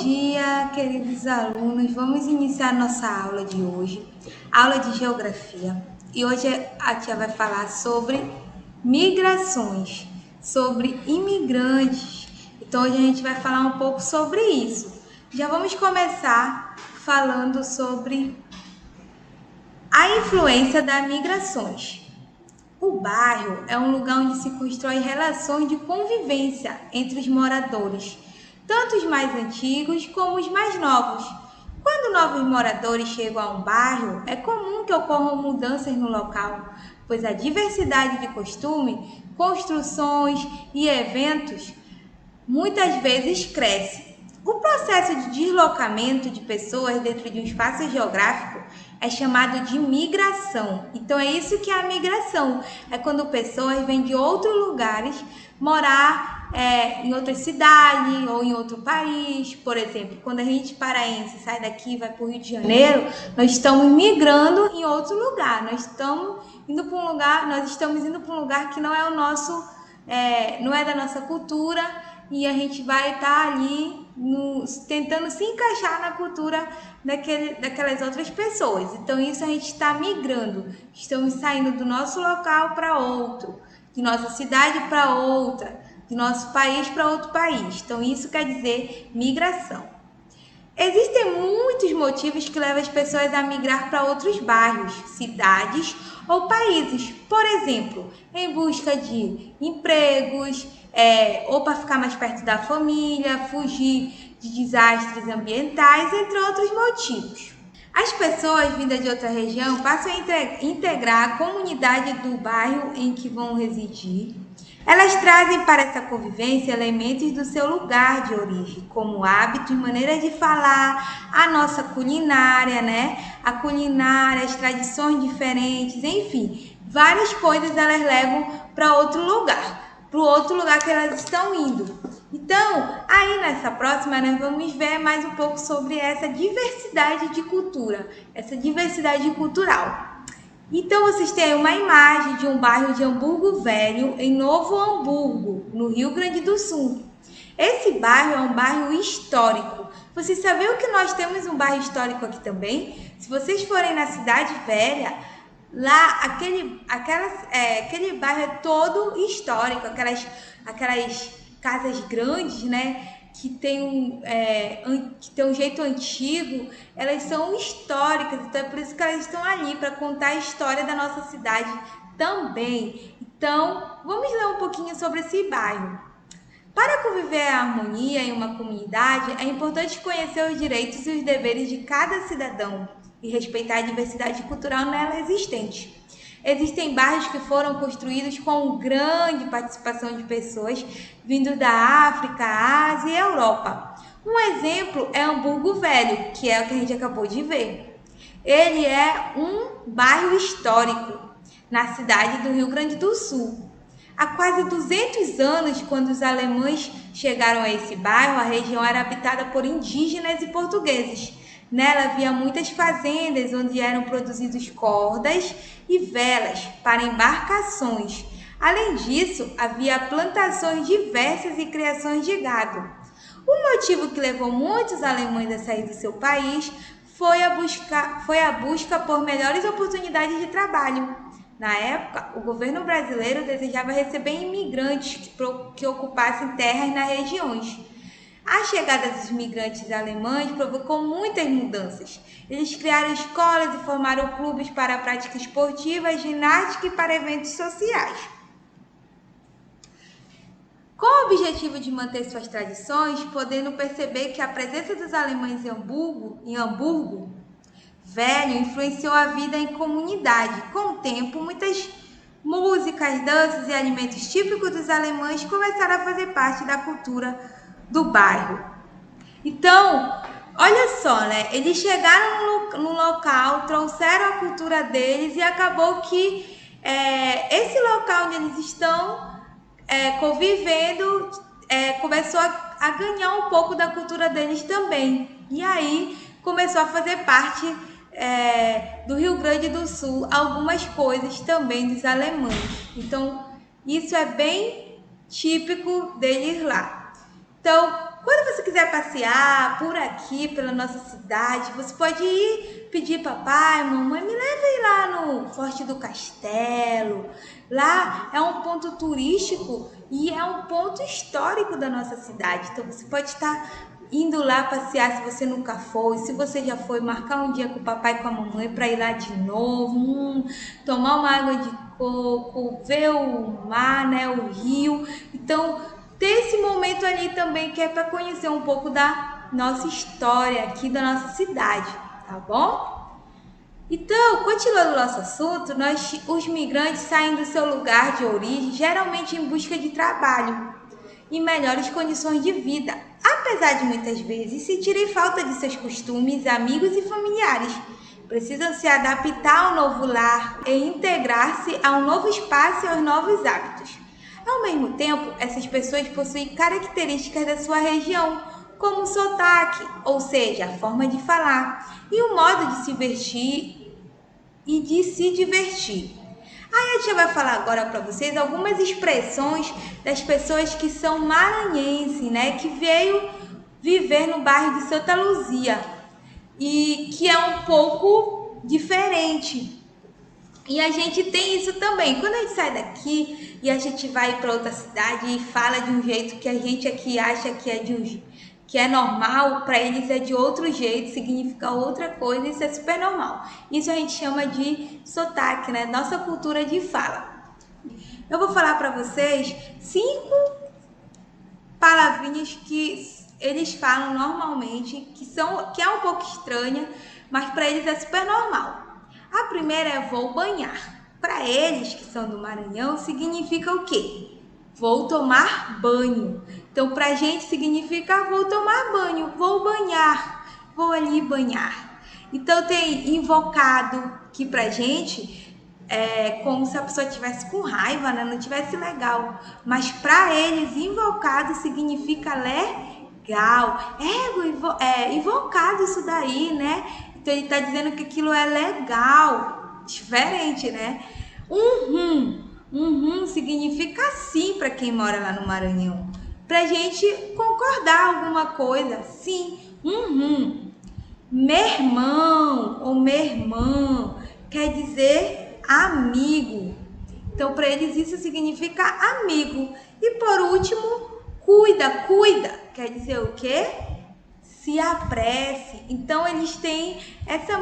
dia, queridos alunos. Vamos iniciar nossa aula de hoje, aula de geografia. E hoje a tia vai falar sobre migrações, sobre imigrantes. Então hoje a gente vai falar um pouco sobre isso. Já vamos começar falando sobre a influência das migrações. O bairro é um lugar onde se constrói relações de convivência entre os moradores, tanto os mais antigos como os mais novos. Quando novos moradores chegam a um bairro, é comum que ocorram mudanças no local, pois a diversidade de costume, construções e eventos muitas vezes cresce. O processo de deslocamento de pessoas dentro de um espaço geográfico é chamado de migração. Então é isso que é a migração. É quando pessoas vêm de outros lugares morar em outra cidade ou em outro país. Por exemplo, quando a gente paraense sai daqui e vai para o Rio de Janeiro, nós estamos migrando em outro lugar. Nós estamos indo para um lugar que não é o nosso, não é da nossa cultura. E a gente vai estar ali tentando se encaixar na cultura daquelas outras pessoas. Então, isso a gente está migrando. Estamos saindo do nosso local para outro, de nossa cidade para outra, de nosso país para outro país. Então, isso quer dizer migração. Existem muitos motivos que levam as pessoas a migrar para outros bairros, cidades ou países. Por exemplo, em busca de empregos, ou para ficar mais perto da família, fugir de desastres ambientais, entre outros motivos. As pessoas vindas de outra região passam a integrar a comunidade do bairro em que vão residir. Elas trazem para essa convivência elementos do seu lugar de origem, como hábitos, maneiras de falar, a nossa culinária, né? A culinária, as tradições diferentes, enfim, várias coisas elas levam para outro lugar que elas estão indo. Então, aí nessa próxima, nós vamos ver mais um pouco sobre essa diversidade de cultura, essa diversidade cultural. Então, vocês têm uma imagem de um bairro de Hamburgo Velho, em Novo Hamburgo, no Rio Grande do Sul. Esse bairro é um bairro histórico. Vocês sabiam que nós temos um bairro histórico aqui também? Se vocês forem na Cidade Velha, lá aquele bairro é todo histórico, aquelas casas grandes, né? Que tem um jeito antigo, elas são históricas, então é por isso que elas estão ali, para contar a história da nossa cidade também. Então, vamos ler um pouquinho sobre esse bairro. Para conviver a harmonia em uma comunidade, é importante conhecer os direitos e os deveres de cada cidadão e respeitar a diversidade cultural nela existente. Existem bairros que foram construídos com grande participação de pessoas vindo da África, Ásia e Europa. Um exemplo é Hamburgo Velho, que é o que a gente acabou de ver. Ele é um bairro histórico na cidade do Rio Grande do Sul. Há quase 200 anos, quando os alemães chegaram a esse bairro, a região era habitada por indígenas e portugueses. Nela havia muitas fazendas onde eram produzidos cordas e velas para embarcações. Além disso, havia plantações diversas e criações de gado. O motivo que levou muitos alemães a sair do seu país foi a busca por melhores oportunidades de trabalho. Na época, o governo brasileiro desejava receber imigrantes que ocupassem terras nas regiões. A chegada dos imigrantes alemães provocou muitas mudanças. Eles criaram escolas e formaram clubes para a prática esportiva, ginástica e para eventos sociais. Com o objetivo de manter suas tradições, podendo perceber que a presença dos alemães em Hamburgo Velho influenciou a vida em comunidade. Com o tempo, muitas músicas, danças e alimentos típicos dos alemães começaram a fazer parte da cultura do bairro. Então, olha só, né? Eles chegaram no local, trouxeram a cultura deles e acabou que esse local onde eles estão convivendo começou a ganhar um pouco da cultura deles também. E aí começou a fazer parte do Rio Grande do Sul algumas coisas também dos alemães. Então, isso é bem típico deles lá. Então, quando você quiser passear por aqui, pela nossa cidade, você pode ir pedir papai, mamãe, me levem lá no Forte do Castelo. Lá é um ponto turístico e é um ponto histórico da nossa cidade. Então você pode estar indo lá passear se você nunca foi, se você já foi, marcar um dia com o papai e com a mamãe para ir lá de novo, tomar uma água de coco, ver o mar, né, o rio. Então, ter esse momento ali também que é para conhecer um pouco da nossa história aqui da nossa cidade, tá bom? Então, continuando o nosso assunto, os migrantes saem do seu lugar de origem geralmente em busca de trabalho e melhores condições de vida, apesar de muitas vezes sentirem falta de seus costumes, amigos e familiares. Precisam se adaptar ao novo lar e integrar-se a um novo espaço e aos novos hábitos. Ao mesmo tempo, essas pessoas possuem características da sua região, como o sotaque, ou seja, a forma de falar, e o modo de se vestir e de se divertir. Aí a gente vai falar agora para vocês algumas expressões das pessoas que são maranhenses, né? Que veio viver no bairro de Santa Luzia e que é um pouco diferente. E a gente tem isso também. Quando a gente sai daqui e a gente vai para outra cidade e fala de um jeito que a gente aqui acha que é que é normal, para eles é de outro jeito, significa outra coisa, isso é super normal. Isso a gente chama de sotaque, né? Nossa cultura de fala. Eu vou falar para vocês 5 palavrinhas que eles falam normalmente, que é um pouco estranha, mas para eles é super normal. A primeira é vou banhar. Para eles que são do Maranhão, significa o quê? Vou tomar banho. Então, para a gente significa vou tomar banho, vou banhar, vou ali banhar. Então, tem invocado, que para a gente é como se a pessoa estivesse com raiva, né? Não estivesse legal. Mas para eles, invocado significa legal. Invocado isso daí, né? Então ele está dizendo que aquilo é legal. Diferente, né? Significa sim para quem mora lá no Maranhão. Pra gente concordar alguma coisa. Sim. Meu irmão ou minha irmã quer dizer amigo. Então, para eles isso significa amigo. E por último, cuida. Quer dizer o quê? Se apresse. Então eles têm essas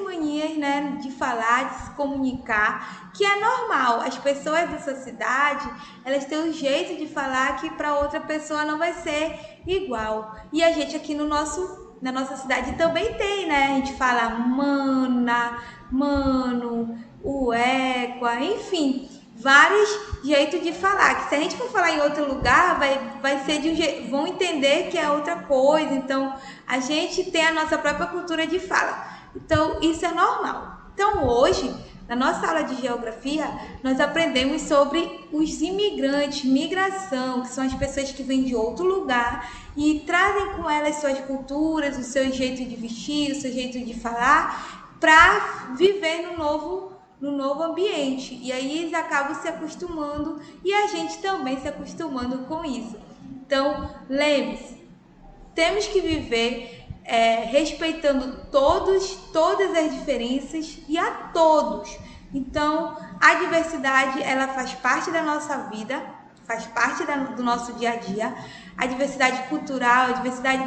manias, né, de falar, de se comunicar, que é normal. As pessoas dessa cidade, elas têm um jeito de falar que para outra pessoa não vai ser igual. E a gente aqui na nossa cidade também tem, né? A gente fala mana, mano, uequa, enfim, vários jeitos de falar, que se a gente for falar em outro lugar, vai ser de um jeito, vão entender que é outra coisa. Então, a gente tem a nossa própria cultura de fala. Então, isso é normal. Então, hoje, na nossa aula de geografia, nós aprendemos sobre os imigrantes, migração, que são as pessoas que vêm de outro lugar e trazem com elas suas culturas, o seu jeito de vestir, o seu jeito de falar, para viver no novo ambiente. E aí eles acabam se acostumando e a gente também se acostumando com isso. Então, lembre-se, temos que viver respeitando todas as diferenças e a todos. Então, a diversidade, ela faz parte da nossa vida, faz parte do nosso dia a dia. A diversidade cultural, a diversidade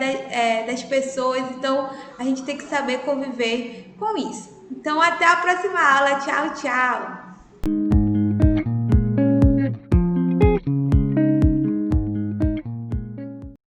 das pessoas. Então, a gente tem que saber conviver com isso. Então, até a próxima aula. Tchau, tchau!